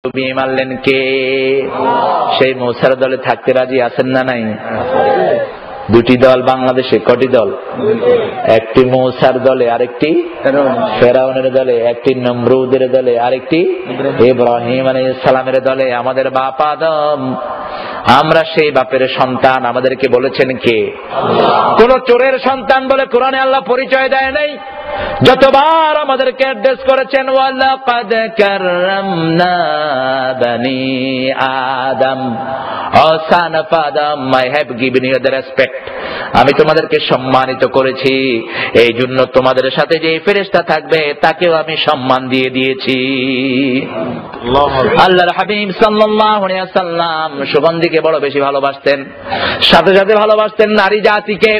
ডুবিয়ে মারলেন কে? সেই মূসার দলে থাকতে রাজি আছেন না নাই? দুটি দল বাংলাদেশে, কটি দল? একটি মূসার দলে, আরেকটি ফেরাউনের দলে, একটি নমরুদের দলে, আরেকটি ইব্রাহিম আলাইহিস সালামের দলে। আমাদের বাপ আদম, আমরা সেই বাপের সন্তান। আমাদেরকে বলেছেন কে? কোন চোরের সন্তান বলে কোরআনে আল্লাহ পরিচয় দেয় নাই। যতবার আমাদেরকে অ্যাড্রেস করেছেন ওয়ালাকাদ কাররামনা বানি আদম, O son of Adam, I have given you the respect. আমি তোমাদেরকে সম্মানিত করেছি, এই জন্য তোমাদের সাথে যে ফেরেশতা থাকবে তাকেও আমি সম্মান দিয়ে দিয়েছি। আল্লাহর হাবিব সাল্লাল্লাহু আলাইহি ওয়াসাল্লাম সুগন্ধিকে বড় বেশি ভালোবাসতেন, সাথে সাথে ভালোবাসতেন নারী জাতিকে,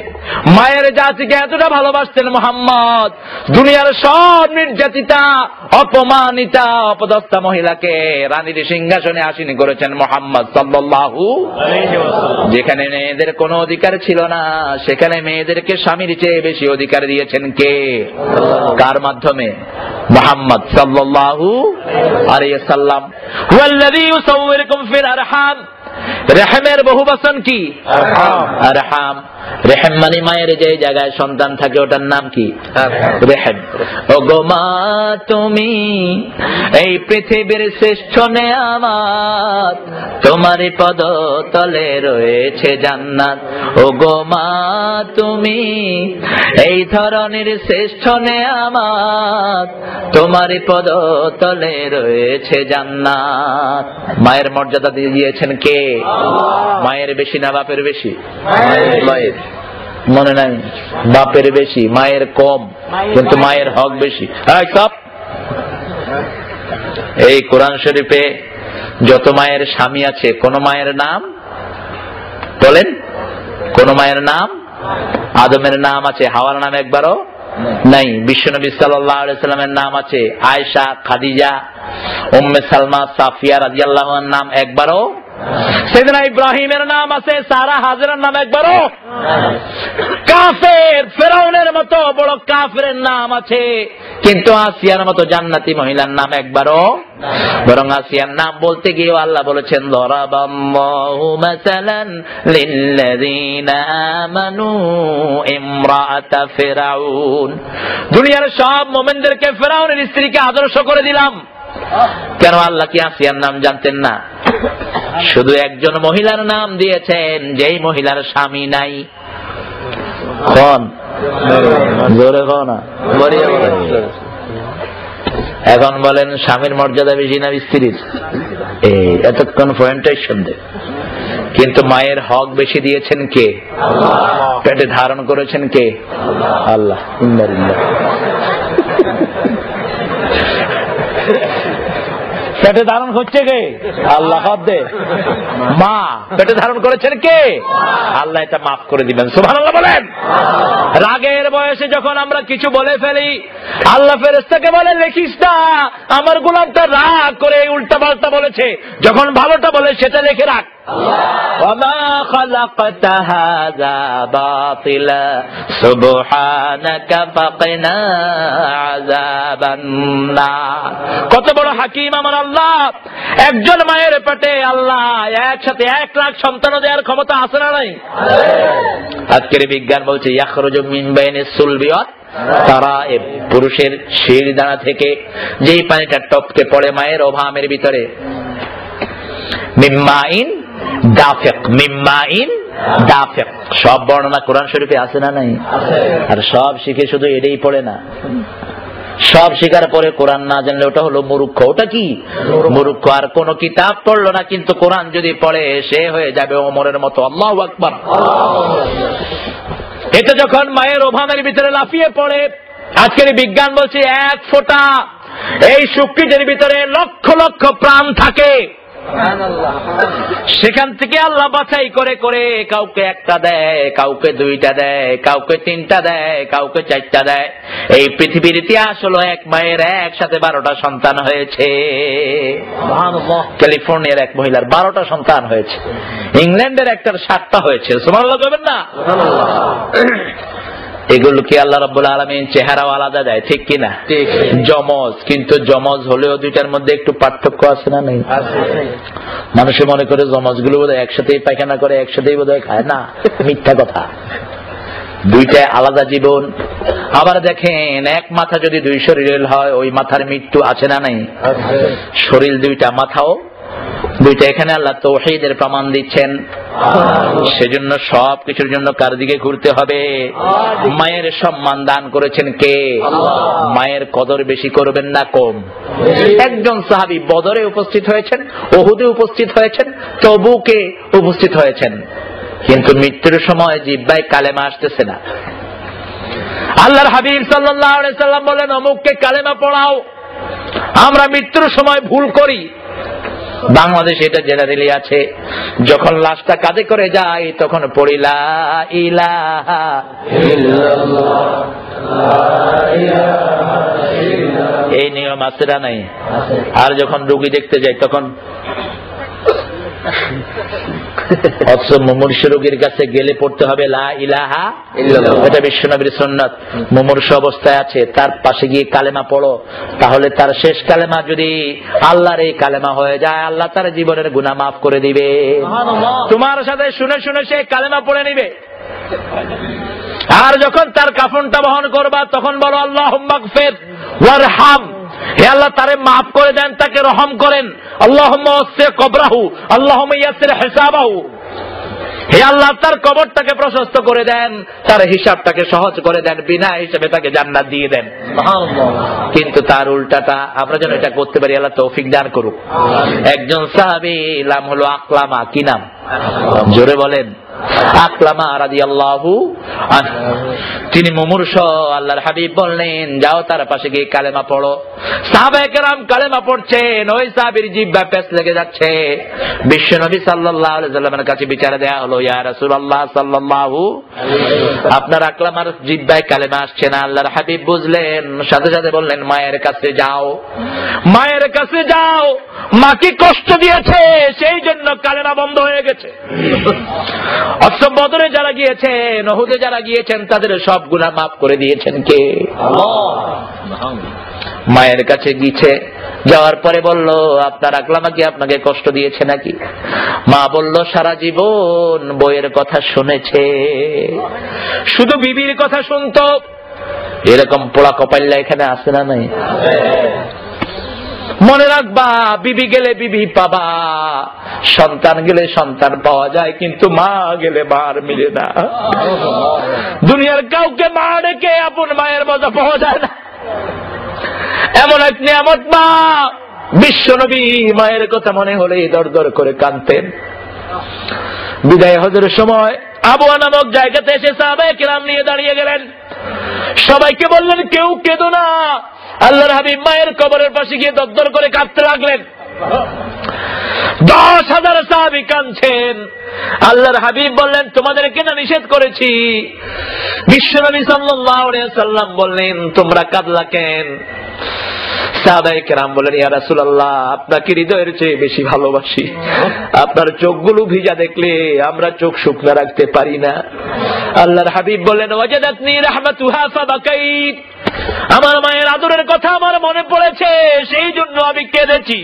মায়ের জাতিকে এতটা ভালোবাসতেন মুহাম্মদ দুনিয়ার সব নির্যাতিতা, অপমানিতা, অপদস্থা মহিলাকে রানীর সিংহাসনে আসীন করেছেন মুহাম্মদ সাল্লাল্লাহু আলাইহি ওয়াসাল্লাম। যেখানে মেয়েদের কোনো অধিকার ছিল না, সেখানে মেয়েদেরকে স্বামীর চেয়ে বেশি অধিকার দিয়েছেন কে? কার মাধ্যমে? মুহাম্মদ সাল্লাল্লাহু আলাইহি ওয়াসাল্লাম। ওয়াল্লাযী ইউসাউwirukum ফিল আরহাম, রেহমের বহুবচন কি? আরহাম। রেহম মানে মায়ের যে জায়গায় সন্তান থাকে ওটার নাম কি? রেহম। ও গো মা তুমি এই পৃথিবীর শ্রেষ্ঠ নেয়ামত, তোমারই পদ তলে রয়েছে জান্নাত। ও গো মা তুমি এই ধরনের শ্রেষ্ঠ নেয়ামত, তোমারই পদ তলে রয়েছে জান্নাত। মায়ের মর্যাদা দিয়ে দিয়েছেন কে? মায়ের বেশি না বাপের বেশি? মায়ের। মনে নাই? বাপের বেশি, মায়ের কম, কিন্তু মায়ের হক বেশি। এই কোরআন শরীফে যত মায়ের স্বামী আছে, কোন মায়ের নাম বলেন? কোন মায়ের নাম? আদমের নাম আছে, হাওয়ার নাম একবারও নাই। বিশ্বনবী সাল্লাল্লাহু আলাইহি সাল্লামের নাম আছে, আয়েশা, খাদিজা, উম্মে সালমা, সাফিয়া রাদিয়াল্লাহু আনহার নাম একবারও। সাইয়েদনা ইব্রাহিমের নাম আছে, সারা, হাজেরার নাম একবারও। কাফের ফেরাউনের মতো বড় কাফেরের নাম আছে, কিন্তু আসিয়ার মতো জান্নাতি মহিলার নাম একবারও। বরং আসিয়ার নাম বলতে গিয়ে আল্লাহ বলেছেন দরাবাল্লাহু মাসালান লিল্লাযিনা আমানু ইমরাআতা ফিরাউন। দুনিয়ার সব মুমিনদেরকে ফেরাউনের স্ত্রীকে আদর্শ করে দিলাম। কেন? আল্লাহ কি আসিয়ার নাম জানতেন না? শুধু একজন মহিলার নাম দিয়েছেন, যেই মহিলার স্বামী নাই। কোন? জোরে কোন? এখন বলেন স্বামীর মর্যাদা বেশি না স্ত্রীর? এতক্ষণ পয়েন্টেশন দেয়, কিন্তু মায়ের হক বেশি দিয়েছেন কে? পেটে ধারণ করেছেন কে? আল্লাহ। পেটে ধারণ হচ্ছে কে? আল্লাহ। মা পেটে ধারণ করেছেন কে? আল্লাহ। এটা মাফ করে দিবেন, সুবহানাল্লাহ বলেন। রাগের বয়সে যখন আমরা কিছু বলে ফেলি, আল্লাহ ফেরেশতাকে বলে লিখিস না, আমার গোলামটা রাগ করে উল্টা পাল্টা বলেছে, যখন ভালোটা বলে সেটা লিখে রাখ। ওয়ামা খালাকতা হাযা বাতিলা সুবহানাকা ফাকিনা আযাবান নার। কত বড় হাকিম আমার আল্লাহ! একজন মায়ের পেটে আল্লাহ একসাথে 1 লাখ সন্তান দেওয়ার ক্ষমতা আছে না নাই? আজকের বিজ্ঞান বলছে ইয়াখরুজু মিন বাইনিস সুলবি ওয়াত তারাইব, পুরুষের শিরদাঁড়া থেকে যেই পানিটা টপকে পড়ে মায়ের ওভামের ভিতরে, মিম্মাইন দাফিক, মিম্মাইন দাফিক। সব বর্ণনা কোরআন শরীফে আছে না নাই? আর সব শিখে শুধু এটাই পড়ে না, সব শিকার পরে কোরআন না জানলে ওটা হলো মূর্খ। ওটা কি? মূর্খ। আর কোন কিতাব পড়লো না, কিন্তু কোরআন যদি পড়ে সে হয়ে যাবে ওমরের মতো। আল্লাহু আকবার। এটা যখন মায়ের ওভামের ভিতরে লাফিয়ে পড়ে, আজকের বিজ্ঞান বলছে 1 ফোঁটা এই শুক্রিটের ভিতরে লক্ষ লক্ষ প্রাণ থাকে। সেখান থেকে আল্লাহ বাছাই করে করে কাউকে 1টা দেয়, কাউকে 2টা দেয়, কাউকে 3টা দেয়, কাউকে 4টা দেয়। এই পৃথিবীর ইতিহাস হলো এক মায়ের একসাথে 12টা সন্তান হয়েছে। ক্যালিফোর্নিয়ার এক মহিলার 12টা সন্তান হয়েছে, ইংল্যান্ডের একটার 7টা হয়েছে। সুবহানাল্লাহ বলবেন না? এগুলোকে আল্লাহ রাব্বুল আলামিন চেহারাও আলাদা দেয়, ঠিক কিনা? যমজ, কিন্তু যমজ হলেও দুইটার মধ্যে একটু পার্থক্য আছে না নেই? মানুষে মনে করে যমজ গুলো বোধহয় একসাথেই পায়খানা করে, একসাথেই বোধহয় খায়, না, মিথ্যা কথা। দুইটাই আলাদা জীবন। আবার দেখেন, এক মাথা যদি দুই শরীরের হয়, ওই মাথার মৃত্যু আছে না নাই? শরীর দুইটা, মাথাও দুইটা। এখানে আল্লাহ তাওহীদের প্রমাণ দিচ্ছেন। সেজন্য সব কিছুর জন্য কার দিকে ঘুরতে হবে? মায়ের সম্মান দান করেছেন কে? মায়ের কদর বেশি করবেন না কম? একজন সাহাবী বদরে উপস্থিত হয়েছেন, উহুদে উপস্থিত হয়েছেন, তবুকে উপস্থিত হয়েছেন, কিন্তু মৃত্যুর সময় জিহ্বায় কালেমা আসতেছে না। আল্লাহর হাবিব সাল্লাল্লাহু আলাইহি সাল্লাম বলেন, অমুককে কালেমা পড়াও। আমরা মৃত্যুর সময় ভুল করি, বাংলাদেশে এটা জেনারেলি আছে। যখন লাশটা কাঁধে করে যায় তখন পড়ি লা ইলাহা ইল্লাল্লাহ, এই নিয়ম আছে না নাই? আর যখন রোগী দেখতে যাই তখন অথচ মুমূর্ষু রোগীর কাছে গেলে পড়তে হবে লা ইলাহা ইল্লাল্লাহ। এটা বিশ্বনবীর সুন্নাত। মুমূর্ষু অবস্থায় আছে, তার পাশে গিয়ে কালেমা পড়ো, তাহলে তার শেষ কালেমা যদি আল্লাহর এই কালেমা হয়ে যায়, আল্লাহ তার জীবনের গুনাহ মাফ করে দিবে। তোমার সাথে শুনে শুনে সে কালেমা পড়ে নিবে। আর যখন তার কাফনটা বহন করবা তখন বলো আল্লাহুম্মা গফির ওয়ারহাম, হে আল্লাহ তারে মাফ করে দেন, তাকে রহম করেন। আল্লাহুম্মা ওয়াসি কবরাহু, আল্লাহুম্মা ইয়াসসির হিসাবাহু, হে আল্লাহ তার কবরটাকে প্রশস্ত করে দেন, তার হিসাবটাকে সহজ করে দেন, বিনা হিসাবে তাকে জান্নাত দিয়ে দেন। কিন্তু তার উল্টাটা আমরা যেন এটা করতে পারি, আল্লাহ তৌফিক দান করুক। একজন সাহাবী নাম হলো আকলামা। কি নাম? জোরে বলেন। আকলামা রাদিয়াল্লাহু আনহু, তিনি মুমূর্ষু। আল্লাহর হাবিব বললেন, যাও তার পাশে গিয়ে কালেমা পড়ো। সাহাবায়ে কেরাম কালেমা পড়ছেন, ওই সাহাবীর জিহ্বা পেঁচ লেগে যাচ্ছে। বিশ্বনবী সাল্লাল্লাহু আলাইহি ওয়াসাল্লামের কাছে বিচার দেয়া হলো, ইয়া রাসূলুল্লাহ সাল্লাল্লাহু, আপনার আকলামার জিহ্বায় কালেমা আসছে না। আল্লাহর হাবিব বুঝলেন, সাথে সাথে বললেন, মায়ের কাছে যাও, মায়ের কাছে যাও, মাকে কষ্ট দিয়েছে সেই জন্য কালেমা বন্ধ হয়ে গেছে। অথচ বদরে যারা গিয়েছেন, উহুদে যারা গিয়েছেন, তাদের সব গুনাহ মাফ করে দিয়েছেন কে? আল্লাহ। মায়ের কাছে গিয়েছে, যাওয়ার পরে বলল, আপনার আকলামা কি আপনাকে কষ্ট দিয়েছে নাকি? মা বলল, সারা জীবন বইয়ের কথা শুনেছে, শুধু বিবির কথা শুনতো। এরকম পোড়া কপাল্লা এখানে আসে না নাই? মনে রাখবা, বিবি গেলে বিবি পাবা, সন্তান গেলে সন্তান পাওয়া যায়, কিন্তু মা গেলে মার মিলে না। দুনিয়ার কাউকে মা রেখে আপন মায়ের মজা পাওয়া যায় না। এমন এক নিয়ামত মা। বিশ্বনবী মায়ের কথা মনে হলে দর দর করে কাঁদতেন। বিদায় হজের সময় আবওয়া নামক জায়গাতে এসে সাহাবায়ে কেরাম নিয়ে দাঁড়িয়ে গেলেন। সবাইকে বললেন, কেউ কেঁদো না। আল্লাহর হাবিব মায়ের কবরের পাশে গিয়ে দরদর করে কাঁদতে লাগলেন। 10,000 সাহাবী কাঁদছেন। আল্লাহর হাবিব বললেন, তোমাদেরকে না নিষেধ করেছি? বিশ্বনবী সাল্লাল্লাহু আলাইহি ওয়াসাল্লাম বললেন, তোমরা কাঁদলা কেন? সাহাবায়ে কেরাম বলেন, ইয়া রাসূলুল্লাহ, আপনাকে হৃদয়ের চেয়ে বেশি ভালোবাসি। আপনার চোখগুলো ভিজা দেখলে আমরা চোখ শুকনা রাখতে পারি না। আল্লাহর হাবিব বলেন, ওয়াজাদাতনি রাহমাতুহা ফাবাকাইত, আমার মায়ের আদরের কথা আমার মনে পড়েছে, সেই জন্য আমি কেঁদেছি।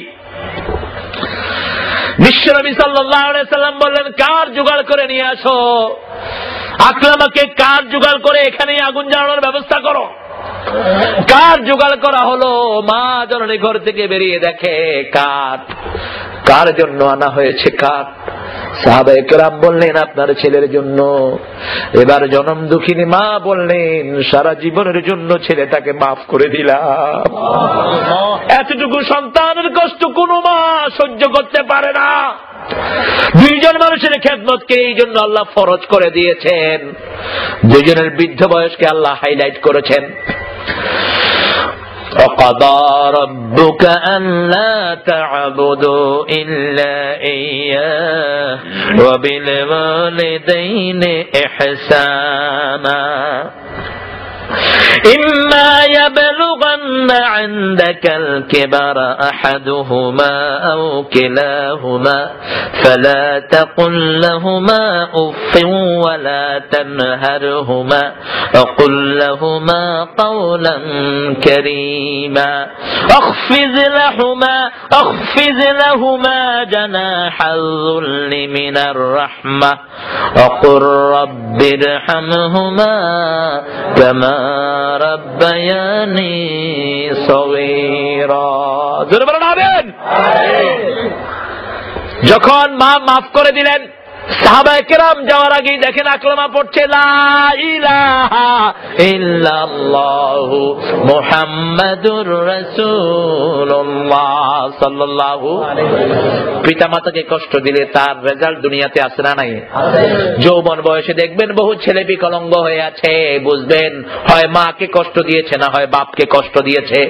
বিশ্বনবী সাল্লাল্লাহু আলাইহি সাল্লাম বললেন, কার জোগাড় করে নিয়ে আসো, আকলামাকে কার জোগাড় করে এখানেই আগুন জ্বালানোর ব্যবস্থা করো। কার জোগাড় করা হলো? মা জননী ঘর থেকে বেরিয়ে দেখে কাঠ। কার জন্য আনা হয়েছে কাঠ? সাহাবায়ে কেরাম বললেন, আপনার ছেলের জন্য। এবার জনম দুঃখিনী মা বললেন, সারা জীবনের জন্য ছেলেটাকে মাফ করে দিলাম। এতটুকু সন্তানের কষ্ট কোনো মা সহ্য করতে পারে না। দুইজন মানুষের খেদমতকে এই জন্য আল্লাহ ফরজ করে দিয়েছেন। দুইজনের বৃদ্ধ বয়সকে আল্লাহ হাইলাইট করেছেন। وَقَضَى رَبُّكَ أَلَّا تَعْبُدُوا إِلَّا إِيَّاهُ وَبِالْوَالِدَيْنِ إِحْسَانًا إِمَّا يَبْلُغَنَّ يبلغن عندك الكبر أحدهما أو كلاهما فلا تقل لهما أف ولا تنهرهما وقل لهما قولا كريما اخفض لهما جناح الذل من الرحمة وقل رب ارحمهما كما ربياني صغيرا যখন মা মাফ করে দিলেন সাহাবায়ে কেরাম যাওয়ার আগে দেখেন আকলামা পড়ছে লা ইলাহা ইল্লাল্লাহু মুহাম্মাদুর রাসূলুল্লাহ সাল্লাল্লাহু আলাইহি ওয়াসাল্লাম। পিতামাতাকে কষ্ট দিলে তার রেজাল্ট দুনিয়াতে আসে না নাই? যৌবন বয়সে দেখবেন বহু ছেলে বিকলাঙ্গ হয়ে আছে, বুঝবেন হয় মাকে কষ্ট দিয়েছে না হয় বাপকে কষ্ট দিয়েছে।